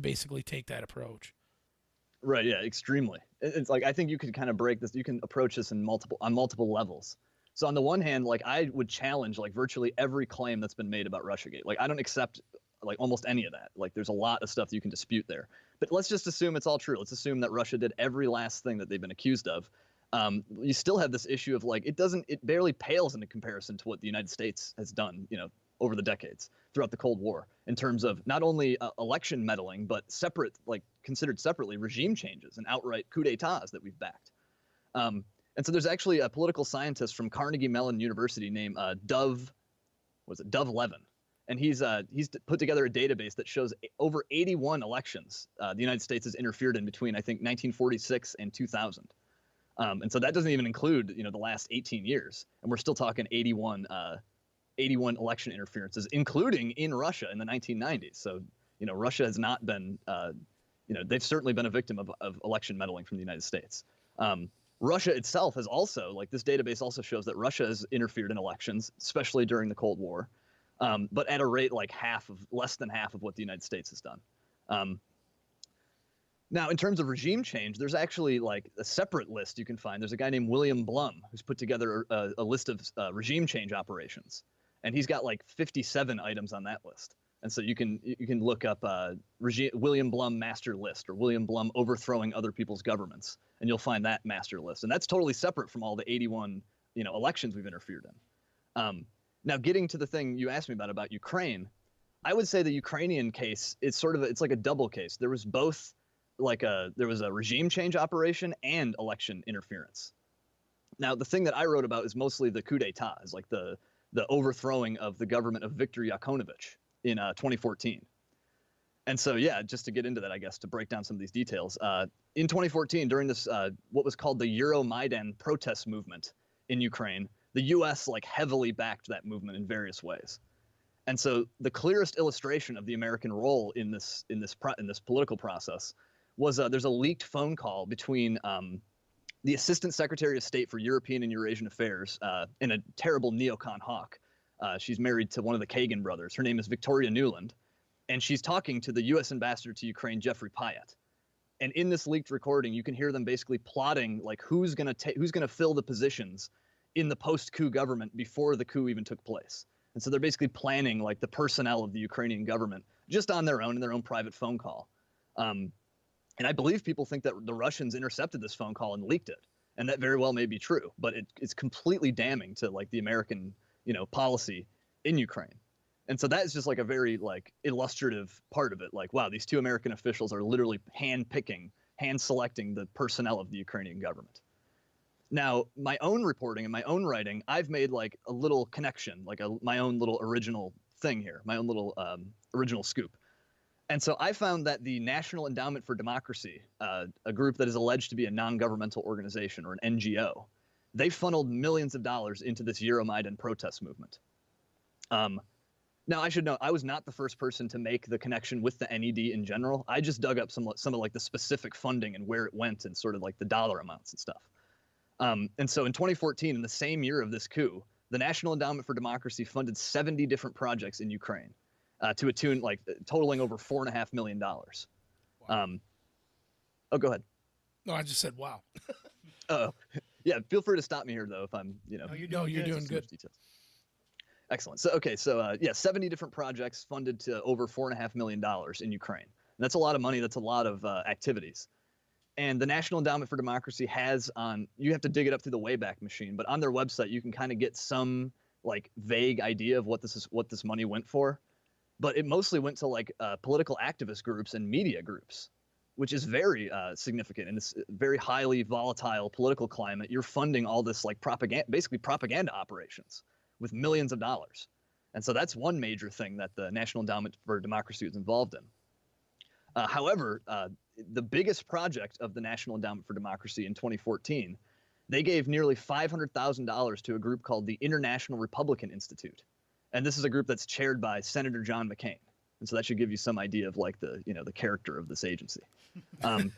basically take that approach? Right. Yeah, extremely. It's like, I think you could kind of break this. You can approach this on multiple levels. So on the one hand, like I would challenge like virtually every claim that's been made about Russiagate. Like I don't accept like almost any of that. Like there's a lot of stuff that you can dispute there. But let's just assume it's all true. Let's assume that Russia did every last thing that they've been accused of. You still have this issue of like it barely pales into comparison to what the United States has done, over the decades throughout the Cold War in terms of not only election meddling, but considered separately regime changes and outright coup d'états that we've backed. And so there's actually a political scientist from Carnegie Mellon University named Dov Levin. And he's put together a database that shows over 81 elections the United States has interfered in between, I think, 1946 and 2000. And so that doesn't even include, the last 18 years. And we're still talking 81 election interferences, including in Russia in the 1990s. So, Russia has not been, they've certainly been a victim of election meddling from the United States. Russia itself has also, like this database also shows that Russia has interfered in elections, especially during the Cold War, but at a rate like less than half of what the United States has done. Now, in terms of regime change, there's actually like a separate list you can find. There's a guy named William Blum who's put together a list of regime change operations, and he's got like 57 items on that list. And so you can look up William Blum master list or William Blum overthrowing other people's governments, and you'll find that master list. And that's totally separate from all the 81 elections we've interfered in. Now, getting to the thing you asked me about Ukraine, I would say the Ukrainian case it's like a double case. There was both there was a regime change operation and election interference. Now, the thing that I wrote about is mostly the coup d'état, is like the overthrowing of the government of Viktor Yanukovych in 2014. And so, yeah, just to get into that, I guess, to break down some of these details, in 2014, during this, what was called the Euromaidan protest movement in Ukraine, the U.S. heavily backed that movement in various ways. And so the clearest illustration of the American role in this political process was there's a leaked phone call between the Assistant Secretary of State for European and Eurasian Affairs and a terrible neocon hawk. She's married to one of the Kagan brothers. Her name is Victoria Nuland. and she's talking to the U.S. ambassador to Ukraine, Jeffrey Pyatt. And in this leaked recording, you can hear them basically plotting like who's gonna fill the positions in the post-coup government before the coup even took place. And so they're basically planning like the personnel of the Ukrainian government just on their own in their own private phone call. And I believe people think that the Russians intercepted this phone call and leaked it, and that very well may be true. But it's completely damning to like the American policy in Ukraine. And so that is just like a very like illustrative part of it. Like, wow, these two American officials are literally hand selecting the personnel of the Ukrainian government. Now, my own reporting and my own writing, I've made like a little connection, like my own little original thing here, my own little original scoop. And so I found that the National Endowment for Democracy, a group that is alleged to be a non-governmental organization or an NGO, they funneled millions of dollars into this Euromaidan protest movement. Now, I should note, I was not the first person to make the connection with the NED in general. I just dug up some of like the specific funding and where it went and sort of like the dollar amounts and stuff. And so in 2014, in the same year of this coup, the National Endowment for Democracy funded 70 different projects in Ukraine to a tune like totaling over $4.5 million. Wow. Oh, go ahead. No, I just said, wow. Oh, yeah. Feel free to stop me here, though, if I'm, No, you're doing good. Details. Excellent. So, okay. So, yeah, 70 different projects funded to over $4.5 million in Ukraine. And that's a lot of money. That's a lot of activities. And the National Endowment for Democracy has you have to dig it up through the Wayback Machine, but on their website, you can kind of get some like vague idea of what this money went for. But it mostly went to like political activist groups and media groups, which is very significant in this very highly volatile political climate. You're funding all this like basically propaganda operations with millions of dollars. And so that's one major thing that the National Endowment for Democracy was involved in. However, the biggest project of the National Endowment for Democracy in 2014, they gave nearly $500,000 to a group called the International Republican Institute. And this is a group that's chaired by Senator John McCain. And so that should give you some idea of like the character of this agency. But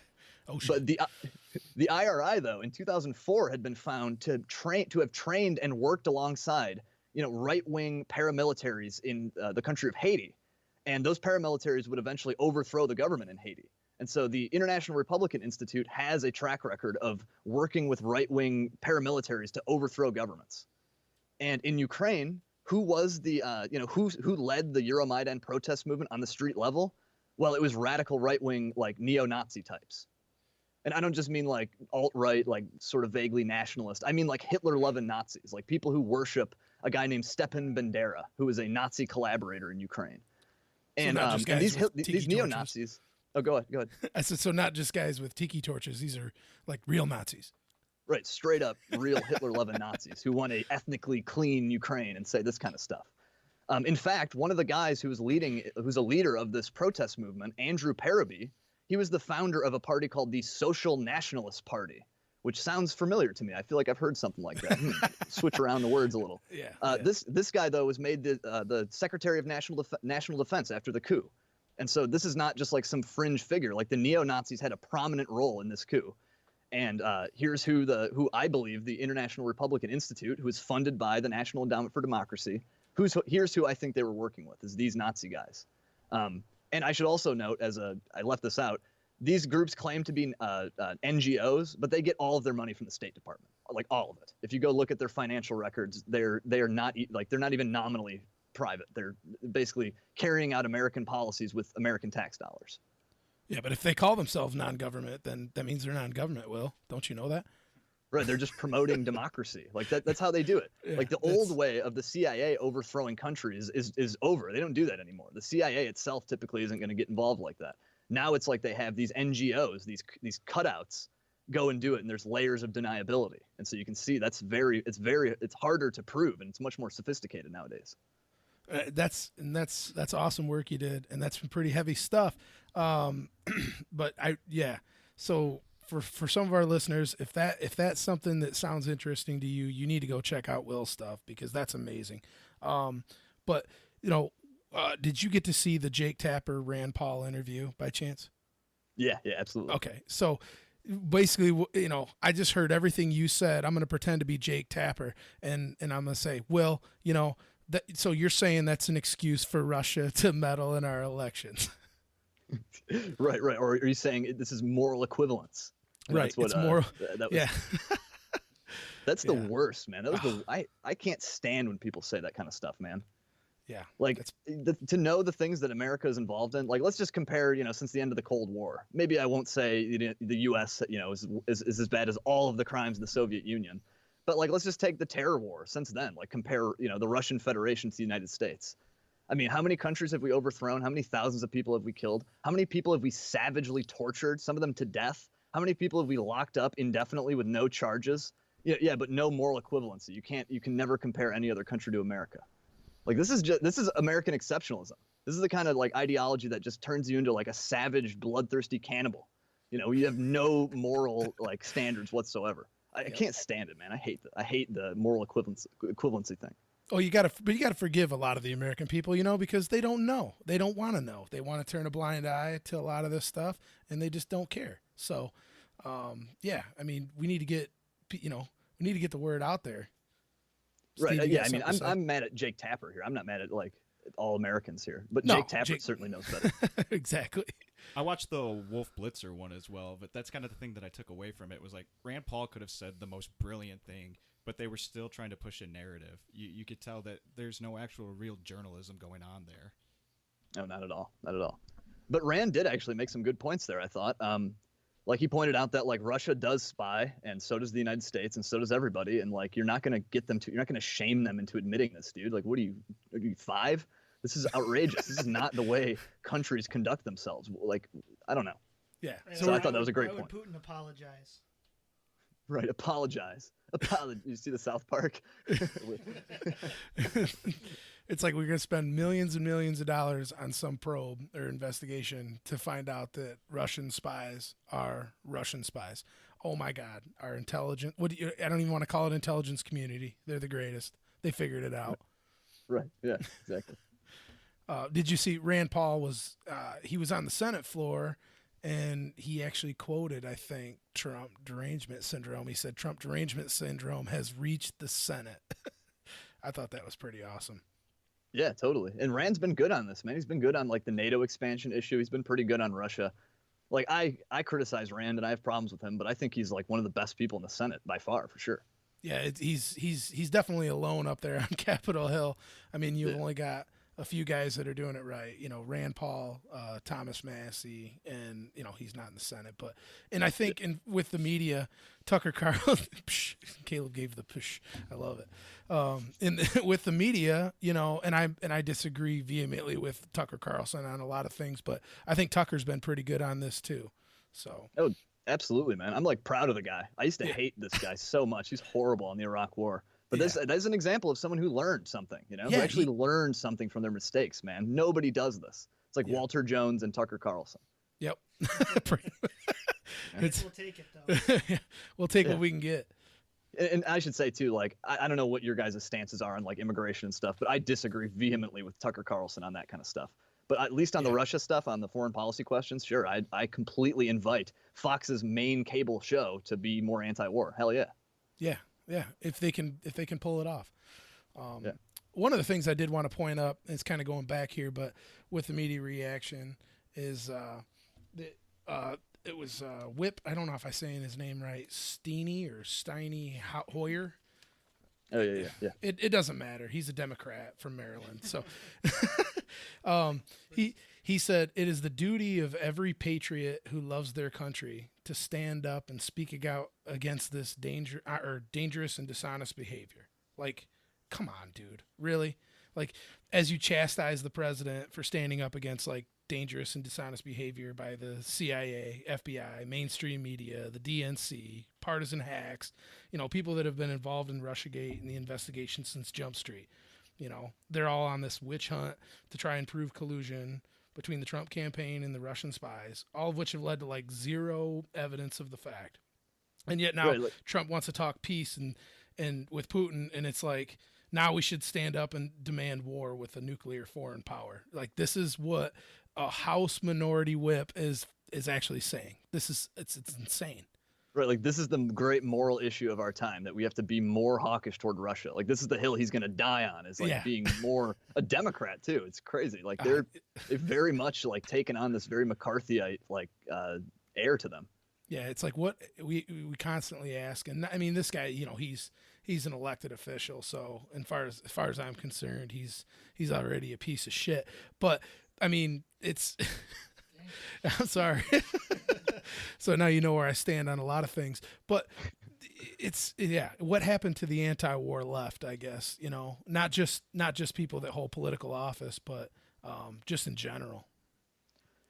the IRI, though, in 2004 had been found to have trained and worked alongside right-wing paramilitaries in the country of Haiti. And those paramilitaries would eventually overthrow the government in Haiti. And so the International Republican Institute has a track record of working with right-wing paramilitaries to overthrow governments. And in Ukraine, who was the who led the Euromaidan protest movement on the street level? Well, it was radical right-wing like neo-Nazi types. And I don't just mean like alt-right, like sort of vaguely nationalist. I mean like Hitler-loving Nazis, like people who worship a guy named Stepan Bandera, who is a Nazi collaborator in Ukraine. And, these neo-Nazis. Oh, go ahead. I said, so not just guys with tiki torches. These are like real Nazis. Right, straight up real Hitler-loving Nazis who want a ethnically clean Ukraine and say this kind of stuff. In fact, one of the guys who's a leader of this protest movement, Andrew Paraby, he was the founder of a party called the Social Nationalist Party, which sounds familiar to me. I feel like I've heard something like that. Switch around the words a little. Yeah. This guy, though, was made the Secretary of National Defense after the coup. And so this is not just like some fringe figure. Like the neo-Nazis had a prominent role in this coup. And here's who I believe the International Republican Institute, who is funded by the National Endowment for Democracy, here's who I think they were working with, is these Nazi guys. And I should also note, I left this out, these groups claim to be NGOs, but they get all of their money from the State Department, like all of it. If you go look at their financial records, they're not even nominally private. They're basically carrying out American policies with American tax dollars. Yeah, but if they call themselves non-government, then that means they're non-government, Will. Don't you know that? Right, they're just promoting democracy. Like that's how they do it. Yeah, like the old way of the CIA overthrowing countries is over. They don't do that anymore. The CIA itself typically isn't going to get involved like that. Now it's like they have these NGOs, these cutouts, go and do it, and there's layers of deniability. And so you can see it's harder to prove, and it's much more sophisticated nowadays. That's awesome work you did, and that's some pretty heavy stuff. But so for some of our listeners, if that's something that sounds interesting to you, you need to go check out Will's stuff, because that's amazing. But did you get to see the Jake Tapper Rand Paul interview by chance? Yeah, absolutely. Okay, so basically, I just heard everything you said. I'm going to pretend to be Jake Tapper, and I'm going to say, Will, So you're saying that's an excuse for Russia to meddle in our elections? Right. Or are you saying this is moral equivalence? And Right. That's what It's moral. that was. Yeah. That's the Yeah. worst, man. That was I can't stand when people say that kind of stuff, man. Yeah. Like to know the things that America is involved in. Like let's just compare, since the end of the Cold War. Maybe I won't say the U.S. Is as bad as all of the crimes of the Soviet Union, but like let's just take the terror war since then. Like compare the Russian Federation to the United States. I mean, how many countries have we overthrown? How many thousands of people have we killed? How many people have we savagely tortured? Some of them to death. How many people have we locked up indefinitely with no charges? Yeah, but no moral equivalency. You can never compare any other country to America. Like this is American exceptionalism. This is the kind of like ideology that just turns you into like a savage, bloodthirsty cannibal. You have no moral like standards whatsoever. I can't stand it, man. I hate the moral equivalency thing. Oh, you gotta forgive a lot of the American people, because they don't know. They don't want to know. They want to turn a blind eye to a lot of this stuff, and they just don't care. So, yeah, I mean, we need to get the word out there. Right. Steve, Yeah. I mean, I'm mad at Jake Tapper here. I'm not mad at like all Americans here, but Jake Tapper certainly knows better. Exactly. I watched the Wolf Blitzer one as well, but that's kind of the thing that I took away from it was like Rand Paul could have said the most brilliant thing, but they were still trying to push a narrative. You could tell that there's no actual real journalism going on there. No, not at all. Not at all. But Rand did actually make some good points there, I thought. Like he pointed out that like Russia does spy, and so does the United States, and so does everybody. And like you're not going to shame them into admitting this, dude. Like, are you 5? This is outrageous. This is not the way countries conduct themselves. Like, I don't know. Yeah. So I thought that was a great point. point. Putin apologize? Right, apologize. You see the South Park? It's like we're going to spend millions and millions of dollars on some probe or investigation to find out that Russian spies are Russian spies. Oh my God, our intelligence. I don't even want to call it intelligence community. They're the greatest. They figured it out. Right. Yeah, exactly. Did you see Rand Paul he was on the Senate floor and he actually quoted, I think, Trump derangement syndrome. He said Trump derangement syndrome has reached the Senate. I thought that was pretty awesome. Yeah, totally. And Rand's been good on this, man. He's been good on like the NATO expansion issue. He's been pretty good on Russia. Like I criticize Rand and I have problems with him, but I think he's like one of the best people in the Senate by far, for sure. Yeah, he's definitely alone up there on Capitol Hill. I mean, you've only got a few guys that are doing it right. Rand Paul, Thomas Massey, and he's not in the Senate, and I think with the media, Tucker Carlson, Caleb gave the push. I love it. With the media, and I disagree vehemently with Tucker Carlson on a lot of things, but I think Tucker's been pretty good on this too. So. Oh, absolutely, man. I'm like proud of the guy. I used to hate this guy so much. He's horrible in the Iraq War. But that is an example of someone who learned something, who actually learned something from their mistakes, man. Nobody does this. It's like Walter Jones and Tucker Carlson. Yep. We'll take it, though. We'll take what we can get. And I should say, too, like, I don't know what your guys' stances are on, like, immigration and stuff, but I disagree vehemently with Tucker Carlson on that kind of stuff. But at least on the Russia stuff, on the foreign policy questions, sure, I completely invite Fox's main cable show to be more anti-war. Hell yeah. Yeah. Yeah, if they can pull it off. One of the things I did want to point up, and it's kind of going back here, but with the media reaction, is it was Whip. I don't know if I'm saying his name right, Steiny Hoyer. Oh yeah. It doesn't matter. He's a Democrat from Maryland, so he said it is the duty of every patriot who loves their country to stand up and speak out against this dangerous and dishonest behavior. Like, come on, dude, really? Like, as you chastise the president for standing up against like dangerous and dishonest behavior by the CIA, FBI, mainstream media, the DNC, partisan hacks, people that have been involved in Russiagate and the investigation since Jump Street. They're all on this witch hunt to try and prove collusion between the Trump campaign and the Russian spies, all of which have led to like zero evidence of the fact. And yet now Trump wants to talk peace and with Putin, and it's like, now we should stand up and demand war with a nuclear foreign power. Like, this is what a House Minority Whip is actually saying. It's insane. Right, like this is the great moral issue of our time, that we have to be more hawkish toward Russia. Like this is the hill he's going to die on, is like Yeah. being more a Democrat too. It's crazy. Like Uh, they've very much like taken on this very McCarthyite like air to them. Yeah, it's like what we constantly ask, and I mean, this guy, he's an elected official, so as far as I'm concerned, he's already a piece of shit. But I mean, it's I'm sorry. So now you know where I stand on a lot of things, but it's what happened to the anti-war left, I guess, not just people that hold political office, but just in general.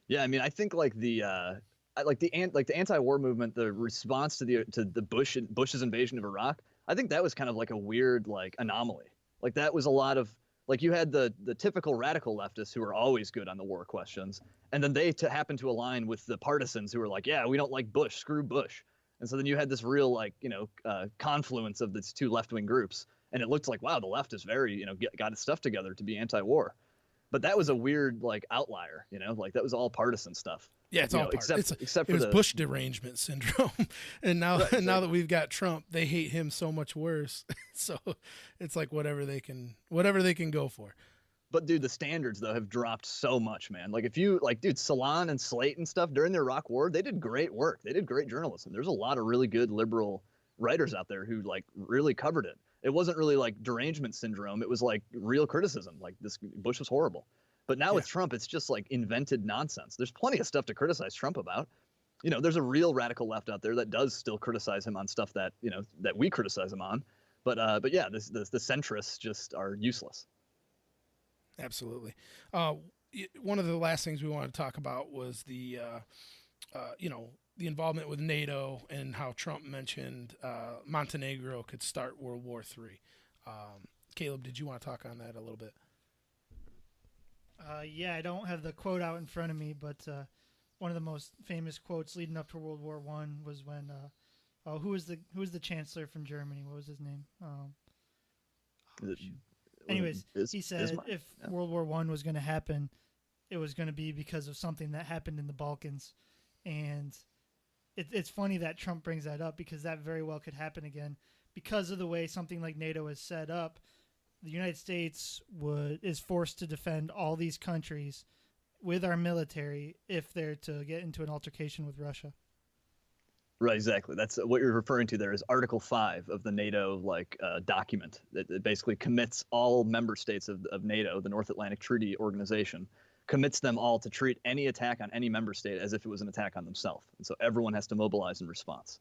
Yeah, I mean, I think like the anti-war movement, the response to the Bush's invasion of Iraq, I think that was kind of like a weird like anomaly. Like that was a lot of like you had the typical radical leftists who are always good on the war questions, and then they happened to align with the partisans who were like, yeah, we don't like Bush, screw Bush. And so then you had this real like confluence of these two left-wing groups, and it looked like, wow, the left is very got its stuff together to be anti-war. But that was a weird like outlier, like that was all partisan stuff. Yeah, it's all part. Except it for was the Bush derangement syndrome, and now Right, exactly. now that we've got Trump, they hate him so much worse. So it's like whatever they can go for. But dude, the standards though have dropped so much, man. Like if you like, dude, Salon and Slate and stuff during the Iraq War, they did great work. They did great journalism. There's a lot of really good liberal writers out there who like really covered it. It wasn't really like derangement syndrome. It was like real criticism. Like this Bush was horrible. But now with Trump, it's just like invented nonsense. There's plenty of stuff to criticize Trump about. There's a real radical left out there that does still criticize him on stuff that that we criticize him on. But yeah, the centrists just are useless. Absolutely. One of the last things we wanted to talk about was the involvement with NATO and how Trump mentioned Montenegro could start World War III. Caleb, did you want to talk on that a little bit? Yeah, I don't have the quote out in front of me, but one of the most famous quotes leading up to World War One was when who was the chancellor from Germany? What was his name? Anyways, he said if World War One was going to happen, it was going to be because of something that happened in the Balkans, and it's funny that Trump brings that up because that very well could happen again because of the way something like NATO is set up. The United States is forced to defend all these countries with our military if they're to get into an altercation with Russia. Right, exactly. That's what you're referring to there is Article 5 of the NATO document that basically commits all member states of NATO, the North Atlantic Treaty Organization, commits them all to treat any attack on any member state as if it was an attack on themselves. And so everyone has to mobilize in response.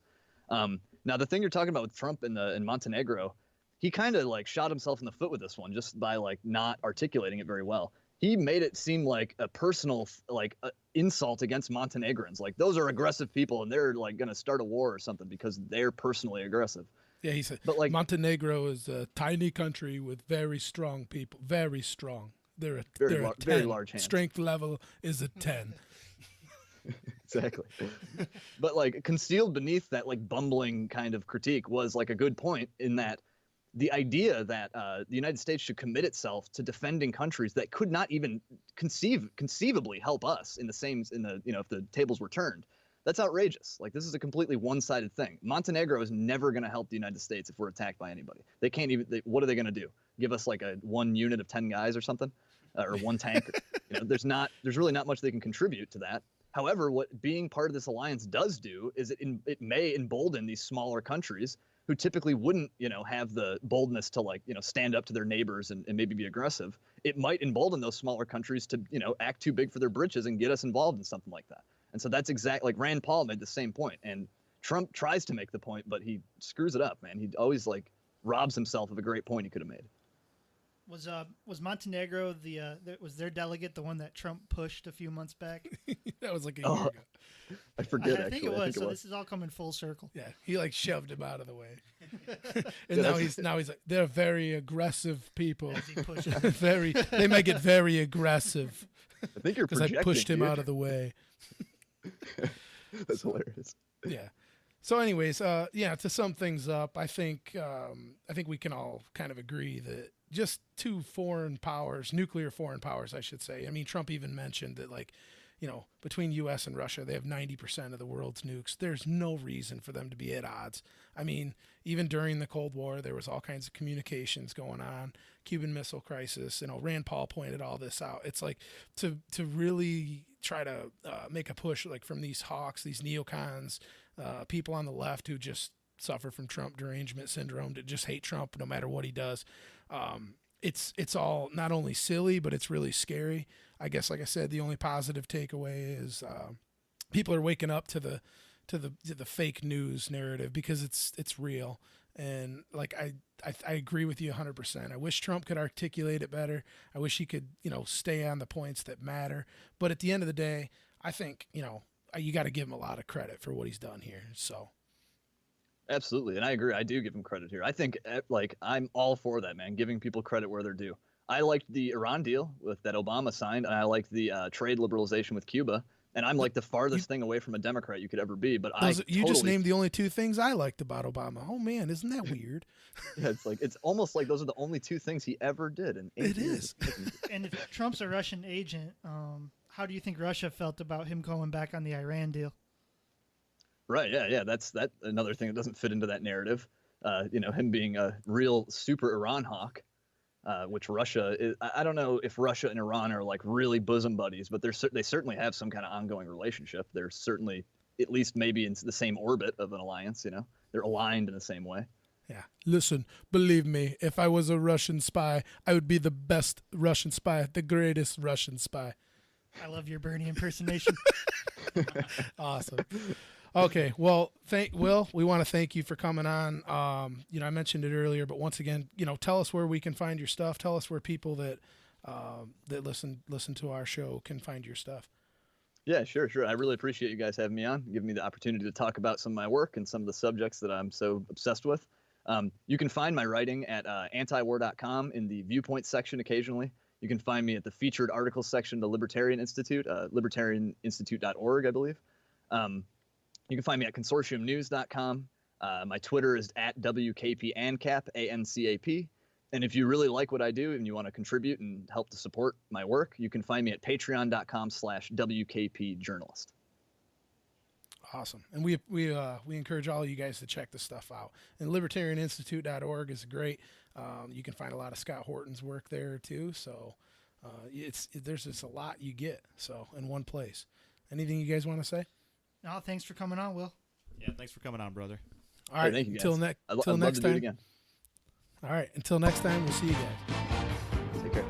Now, the thing you're talking about with Trump in Montenegro, he kind of like shot himself in the foot with this one just by like not articulating it very well. He made it seem like a personal insult against Montenegrins. Like those are aggressive people and they're like going to start a war or something because they're personally aggressive. Yeah, he said, but like Montenegro is a tiny country with very strong people. Very strong. They're a 10. Very large hands. Strength level is a 10. Exactly. But like concealed beneath that like bumbling kind of critique was like a good point in that the idea that the United States should commit itself to defending countries that could not even conceivably help us if the tables were turned, that's outrageous. Like this is a completely one-sided thing. Montenegro is never going to help the United States if we're attacked by anybody. They can't even. What are they going to do? Give us like one unit of 10 guys or something, or one tank? There's really not much they can contribute to that. However, what being part of this alliance does do is it may embolden these smaller countries who typically wouldn't, have the boldness to stand up to their neighbors and maybe be aggressive. It might embolden those smaller countries to, act too big for their britches and get us involved in something like that. And so that's exactly like Rand Paul made the same point. And Trump tries to make the point, but he screws it up, man. He always robs himself of a great point he could have made. Was Montenegro was their delegate the one that Trump pushed a few months back? That was like a year ago. I forget. I think it was. So this is all coming full circle. Yeah, he shoved him out of the way, and now he's like, they're very aggressive people. They make it very aggressive. I think you're because I pushed him out of the way. That's hilarious. Yeah. So, anyways, to sum things up, I think we can all kind of agree that just two foreign powers, nuclear foreign powers, I should say. I mean, Trump even mentioned that between U.S. and Russia, they have 90% of the world's nukes. There's no reason for them to be at odds. I mean, even during the Cold War, there was all kinds of communications going on, Cuban Missile Crisis. Rand Paul pointed all this out. It's like to really try to make a push like from these hawks, these neocons, people on the left who just suffer from Trump derangement syndrome, to just hate Trump no matter what he does. It's all not only silly, but it's really scary. I guess, like I said, the only positive takeaway is people are waking up to the fake news narrative, because it's real. And like I agree with you 100%. I wish Trump could articulate it better. I wish he could stay on the points that matter. But at the end of the day, I think you got to give him a lot of credit for what he's done here. So. Absolutely. And I agree. I do give him credit here. I think I'm all for that, man, giving people credit where they're due. I liked the Iran deal that Obama signed, and I liked the trade liberalization with Cuba. And I'm like the farthest thing away from a Democrat you could ever be. But you just named the only two things I liked about Obama. Oh man, isn't that weird? Yeah, it's almost like those are the only two things he ever did in 8 years. It is. And if Trump's a Russian agent, how do you think Russia felt about him going back on the Iran deal? Right. Yeah. That's another thing that doesn't fit into that narrative. Him being a real super Iran hawk. Which Russia is. I don't know if Russia and Iran are like really bosom buddies, but they certainly have some kind of ongoing relationship. They're certainly at least maybe in the same orbit of an alliance. They're aligned in the same way. Yeah. Listen, believe me, if I was a Russian spy, I would be the best Russian spy, the greatest Russian spy. I love your Bernie impersonation. Awesome. Okay, well, Will, we want to thank you for coming on. I mentioned it earlier, but once again, tell us where we can find your stuff. Tell us where people that listen to our show can find your stuff. Yeah, sure. I really appreciate you guys having me on, giving me the opportunity to talk about some of my work and some of the subjects that I'm so obsessed with. You can find my writing at antiwar.com in the viewpoint section occasionally. You can find me at the featured articles section, the Libertarian Institute, libertarianinstitute.org, I believe. You can find me at consortiumnews.com. My Twitter is at WKPANCAP, ANCAP. And if you really like what I do and you want to contribute and help to support my work, you can find me at patreon.com/WKPjournalist. Awesome. And we encourage all you guys to check this stuff out. And libertarianinstitute.org is great. You can find a lot of Scott Horton's work there too. So there's just a lot you get in one place. Anything you guys want to say? No, thanks for coming on, Will. Yeah, thanks for coming on, brother. All right. Thank you, guys. Until next time. Do it again. All right. Until next time, we'll see you guys. Take care.